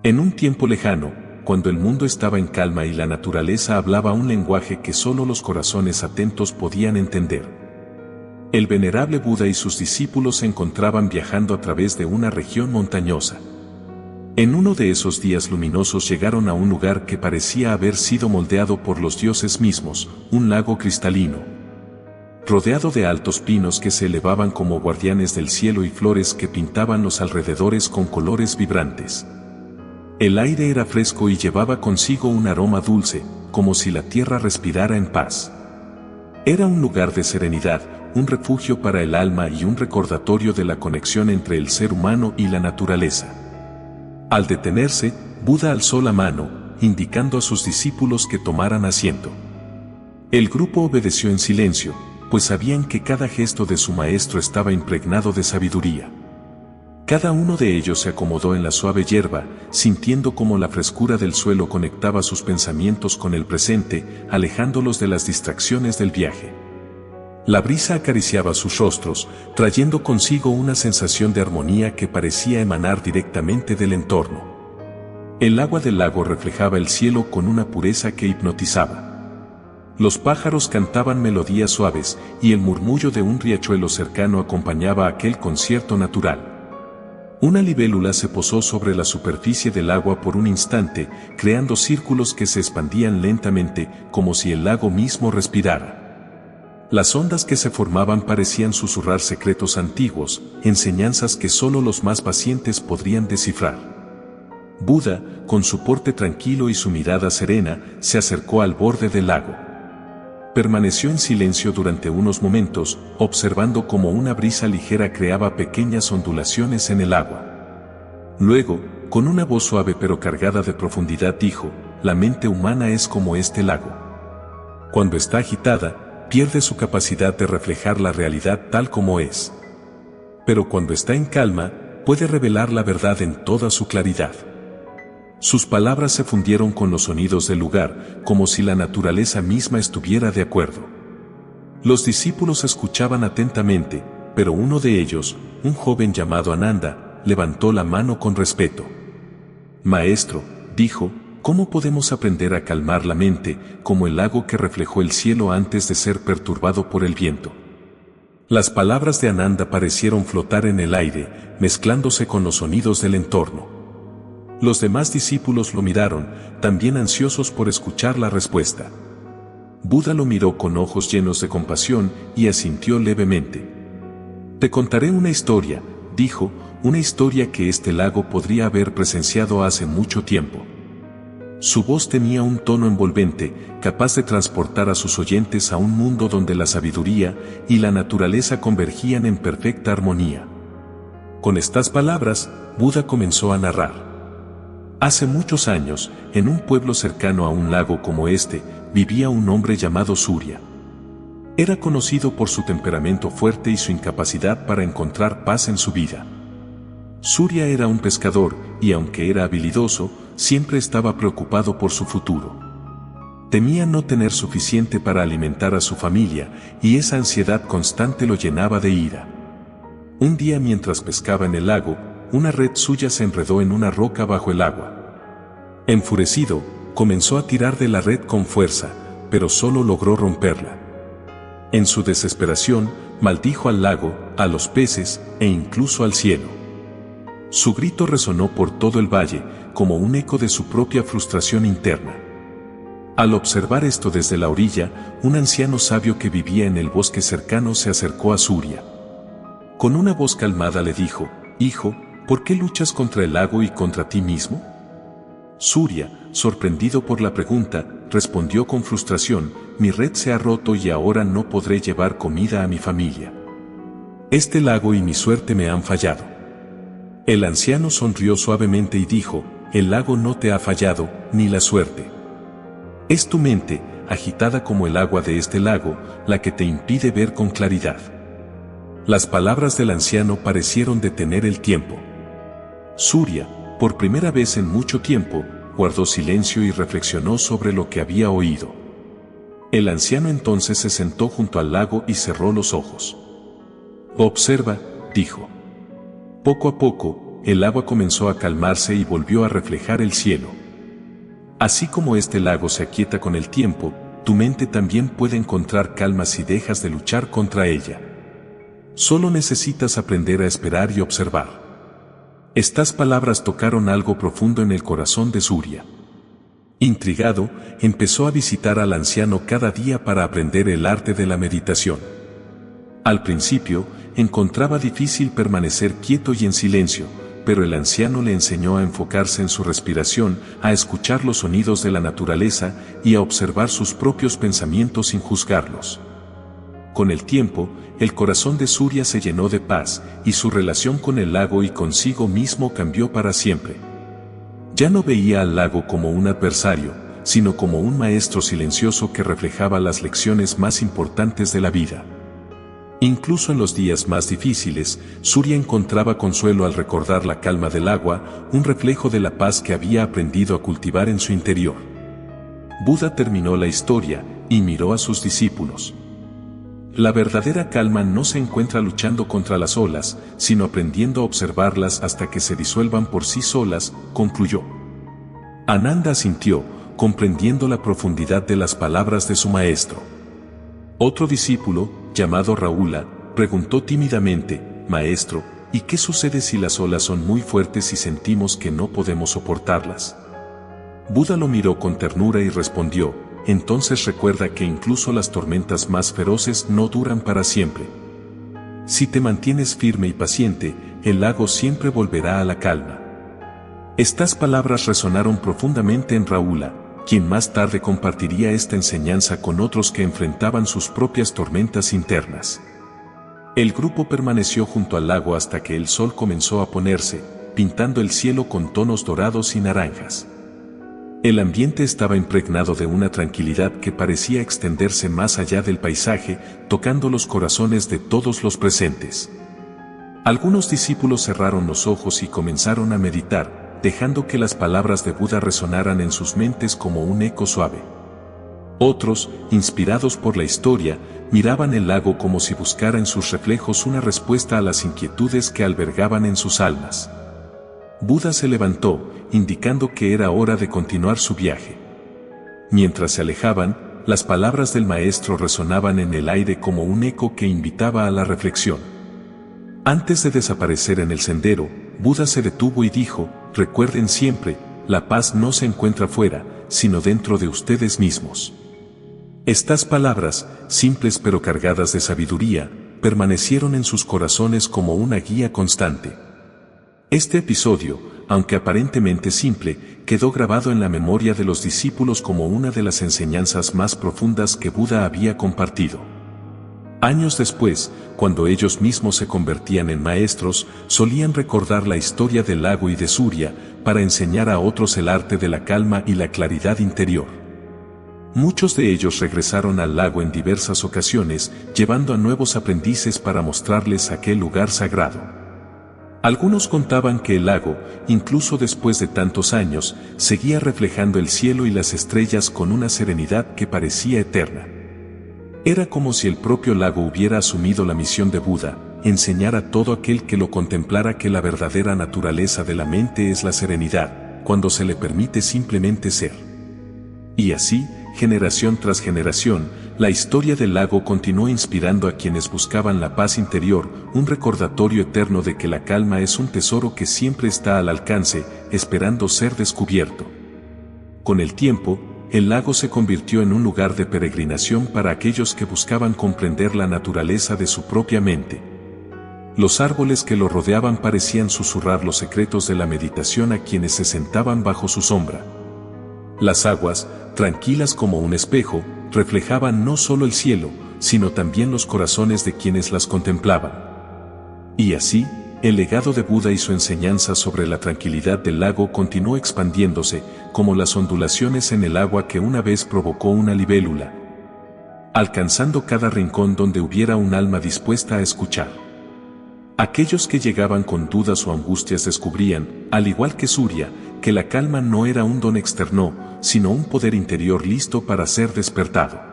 En un tiempo lejano, cuando el mundo estaba en calma y la naturaleza hablaba un lenguaje que solo los corazones atentos podían entender, el venerable Buda y sus discípulos se encontraban viajando a través de una región montañosa. En uno de esos días luminosos llegaron a un lugar que parecía haber sido moldeado por los dioses mismos, un lago cristalino, rodeado de altos pinos que se elevaban como guardianes del cielo y flores que pintaban los alrededores con colores vibrantes. El aire era fresco y llevaba consigo un aroma dulce, como si la tierra respirara en paz. Era un lugar de serenidad, un refugio para el alma y un recordatorio de la conexión entre el ser humano y la naturaleza. Al detenerse, Buda alzó la mano, indicando a sus discípulos que tomaran asiento. El grupo obedeció en silencio, pues sabían que cada gesto de su maestro estaba impregnado de sabiduría. Cada uno de ellos se acomodó en la suave hierba, sintiendo cómo la frescura del suelo conectaba sus pensamientos con el presente, alejándolos de las distracciones del viaje. La brisa acariciaba sus rostros, trayendo consigo una sensación de armonía que parecía emanar directamente del entorno. El agua del lago reflejaba el cielo con una pureza que hipnotizaba. Los pájaros cantaban melodías suaves, y el murmullo de un riachuelo cercano acompañaba aquel concierto natural. Una libélula se posó sobre la superficie del agua por un instante, creando círculos que se expandían lentamente, como si el lago mismo respirara. Las ondas que se formaban parecían susurrar secretos antiguos, enseñanzas que solo los más pacientes podrían descifrar. Buda, con su porte tranquilo y su mirada serena, se acercó al borde del lago. Permaneció en silencio durante unos momentos, observando cómo una brisa ligera creaba pequeñas ondulaciones en el agua. Luego, con una voz suave pero cargada de profundidad dijo: «La mente humana es como este lago. Cuando está agitada, pierde su capacidad de reflejar la realidad tal como es. Pero cuando está en calma, puede revelar la verdad en toda su claridad». Sus palabras se fundieron con los sonidos del lugar, como si la naturaleza misma estuviera de acuerdo. Los discípulos escuchaban atentamente, pero uno de ellos, un joven llamado Ananda, levantó la mano con respeto. «Maestro», dijo, «¿cómo podemos aprender a calmar la mente, como el lago que reflejó el cielo antes de ser perturbado por el viento?» Las palabras de Ananda parecieron flotar en el aire, mezclándose con los sonidos del entorno. Los demás discípulos lo miraron, también ansiosos por escuchar la respuesta. Buda lo miró con ojos llenos de compasión y asintió levemente. «Te contaré una historia», dijo, «una historia que este lago podría haber presenciado hace mucho tiempo». Su voz tenía un tono envolvente, capaz de transportar a sus oyentes a un mundo donde la sabiduría y la naturaleza convergían en perfecta armonía. Con estas palabras, Buda comenzó a narrar. Hace muchos años, en un pueblo cercano a un lago como este, vivía un hombre llamado Surya. Era conocido por su temperamento fuerte y su incapacidad para encontrar paz en su vida. Surya era un pescador, y aunque era habilidoso, siempre estaba preocupado por su futuro. Temía no tener suficiente para alimentar a su familia, y esa ansiedad constante lo llenaba de ira. Un día mientras pescaba en el lago, una red suya se enredó en una roca bajo el agua. Enfurecido, comenzó a tirar de la red con fuerza, pero solo logró romperla. En su desesperación, maldijo al lago, a los peces, e incluso al cielo. Su grito resonó por todo el valle, como un eco de su propia frustración interna. Al observar esto desde la orilla, un anciano sabio que vivía en el bosque cercano se acercó a Surya. Con una voz calmada le dijo: «Hijo, ¿por qué luchas contra el lago y contra ti mismo?». Surya, sorprendido por la pregunta, respondió con frustración: «Mi red se ha roto y ahora no podré llevar comida a mi familia. Este lago y mi suerte me han fallado». El anciano sonrió suavemente y dijo: «El lago no te ha fallado, ni la suerte. Es tu mente, agitada como el agua de este lago, la que te impide ver con claridad». Las palabras del anciano parecieron detener el tiempo. Surya, por primera vez en mucho tiempo, guardó silencio y reflexionó sobre lo que había oído. El anciano entonces se sentó junto al lago y cerró los ojos. «Observa», dijo. «Poco a poco, el agua comenzó a calmarse y volvió a reflejar el cielo. Así como este lago se aquieta con el tiempo, tu mente también puede encontrar calma si dejas de luchar contra ella. Solo necesitas aprender a esperar y observar. Estas palabras tocaron algo profundo en el corazón de Surya. Intrigado, empezó a visitar al anciano cada día para aprender el arte de la meditación. Al principio, encontraba difícil permanecer quieto y en silencio, pero el anciano le enseñó a enfocarse en su respiración, a escuchar los sonidos de la naturaleza y a observar sus propios pensamientos sin juzgarlos. Con el tiempo, el corazón de Surya se llenó de paz, y su relación con el lago y consigo mismo cambió para siempre. Ya no veía al lago como un adversario, sino como un maestro silencioso que reflejaba las lecciones más importantes de la vida. Incluso en los días más difíciles, Surya encontraba consuelo al recordar la calma del agua, un reflejo de la paz que había aprendido a cultivar en su interior. Buda terminó la historia y miró a sus discípulos. La verdadera calma no se encuentra luchando contra las olas, sino aprendiendo a observarlas hasta que se disuelvan por sí solas, concluyó. Ananda asintió, comprendiendo la profundidad de las palabras de su maestro. Otro discípulo, llamado Rahula, preguntó tímidamente, Maestro, ¿y qué sucede si las olas son muy fuertes y sentimos que no podemos soportarlas? Buda lo miró con ternura y respondió, entonces recuerda que incluso las tormentas más feroces no duran para siempre. Si te mantienes firme y paciente, el lago siempre volverá a la calma. Estas palabras resonaron profundamente en Rahula, quien más tarde compartiría esta enseñanza con otros que enfrentaban sus propias tormentas internas. El grupo permaneció junto al lago hasta que el sol comenzó a ponerse, pintando el cielo con tonos dorados y naranjas. El ambiente estaba impregnado de una tranquilidad que parecía extenderse más allá del paisaje, tocando los corazones de todos los presentes. Algunos discípulos cerraron los ojos y comenzaron a meditar, dejando que las palabras de Buda resonaran en sus mentes como un eco suave. Otros, inspirados por la historia, miraban el lago como si buscara en sus reflejos una respuesta a las inquietudes que albergaban en sus almas. Buda se levantó, indicando que era hora de continuar su viaje. Mientras se alejaban, las palabras del maestro resonaban en el aire como un eco que invitaba a la reflexión. Antes de desaparecer en el sendero, Buda se detuvo y dijo, recuerden siempre, la paz no se encuentra fuera, sino dentro de ustedes mismos. Estas palabras, simples pero cargadas de sabiduría, permanecieron en sus corazones como una guía constante. Este episodio, aunque aparentemente simple, quedó grabado en la memoria de los discípulos como una de las enseñanzas más profundas que Buda había compartido. Años después, cuando ellos mismos se convertían en maestros, solían recordar la historia del lago y de Surya, para enseñar a otros el arte de la calma y la claridad interior. Muchos de ellos regresaron al lago en diversas ocasiones, llevando a nuevos aprendices para mostrarles aquel lugar sagrado. Algunos contaban que el lago, incluso después de tantos años, seguía reflejando el cielo y las estrellas con una serenidad que parecía eterna. Era como si el propio lago hubiera asumido la misión de Buda, enseñar a todo aquel que lo contemplara que la verdadera naturaleza de la mente es la serenidad, cuando se le permite simplemente ser. Y así, generación tras generación, la historia del lago continuó inspirando a quienes buscaban la paz interior, un recordatorio eterno de que la calma es un tesoro que siempre está al alcance, esperando ser descubierto. Con el tiempo, el lago se convirtió en un lugar de peregrinación para aquellos que buscaban comprender la naturaleza de su propia mente. Los árboles que lo rodeaban parecían susurrar los secretos de la meditación a quienes se sentaban bajo su sombra. Las aguas, tranquilas como un espejo, reflejaban no solo el cielo, sino también los corazones de quienes las contemplaban. Y así, el legado de Buda y su enseñanza sobre la tranquilidad del lago continuó expandiéndose, como las ondulaciones en el agua que una vez provocó una libélula, alcanzando cada rincón donde hubiera un alma dispuesta a escuchar. Aquellos que llegaban con dudas o angustias descubrían, al igual que Surya, que la calma no era un don externo, sino un poder interior listo para ser despertado.